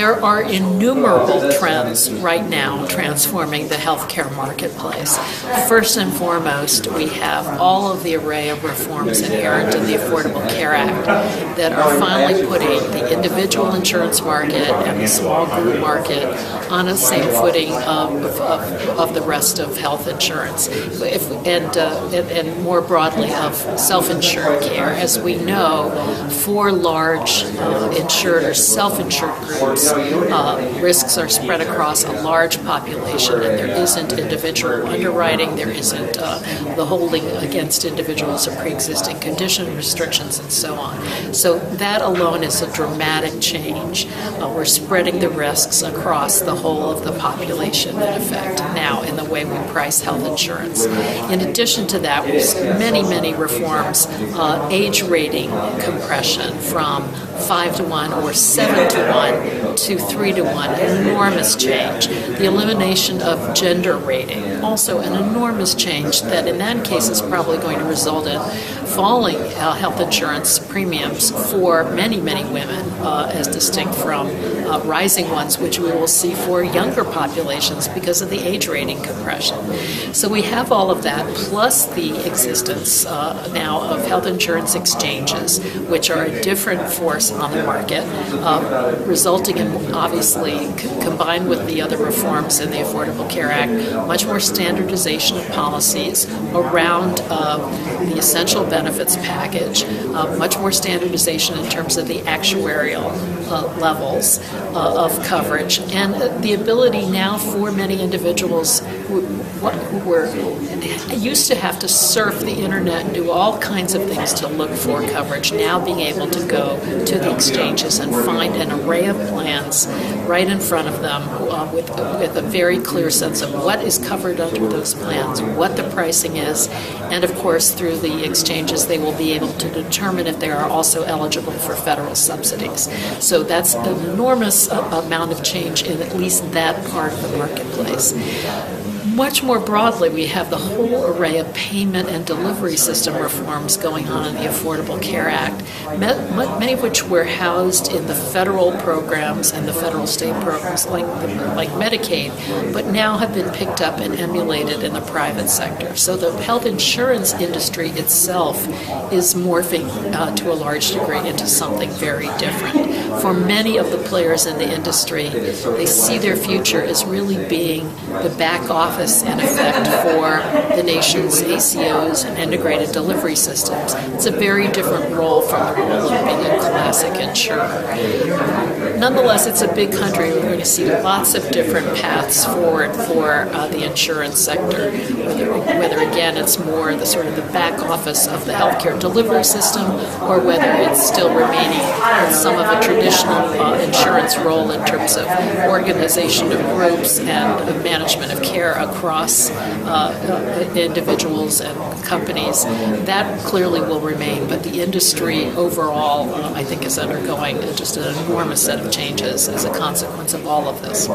There are innumerable trends right now transforming the healthcare marketplace. First and foremost, we have all of the array of reforms inherent in the Affordable Care Act that are finally putting the individual insurance market and the small group market on the same footing of the rest of health insurance, and more broadly of self-insured care. As we know, for large insured or self-insured groups, risks are spread across a large population, and there isn't individual underwriting, there isn't the holding against individuals of pre-existing condition restrictions, and so on. So that alone is a dramatic change. We're spreading the risks across the whole of the population, in effect, now in the way we price health insurance. In addition to that, we've seen many reforms, age rating compression from 5 to 1 or 7 to 1 to 3 to 1, enormous change. The elimination of gender rating, also an enormous change that in that case is probably going to result in falling health insurance premiums for many women, as distinct from rising ones, which we will see for younger populations because of the age rating compression. So we have all of that, plus the existence now of health insurance exchanges, which are a different force on the market, resulting in, obviously, combined with the other reforms in the Affordable Care Act, much more standardization of policies around the essential benefits package, much more standardization in terms of the actuarial levels of coverage, and the ability now for many individuals who were used to have to surf the internet and do all kinds of things to look for coverage, now being able to go to the exchanges and find an array of plans right in front of them with a very clear sense of what is covered under those plans, what the pricing is, and of course through the exchanges they will be able to determine if they are also eligible for federal subsidies. So that's an enormous amount of change in at least that part of the marketplace. Much more broadly, we have the whole array of payment and delivery system reforms going on in the Affordable Care Act, many of which were housed in the federal programs and the federal state programs like Medicaid, but now have been picked up and emulated in the private sector. So the health insurance industry itself is morphing to a large degree into something very different. For many of the players in the industry, they see their future as really being the back office, in effect, for the nation's ACOs and integrated delivery systems. It's a very different role from the role of being a classic insurer. Nonetheless, it's a big country. We're going to see lots of different paths forward for the insurance sector, whether again it's more the sort of the back office of the healthcare delivery system, or whether it's still remaining with some of a traditional insurance role in terms of organization of groups and management of care across individuals and companies. That clearly will remain, but the industry overall, I think, is undergoing just an enormous set of changes as a consequence of all of this.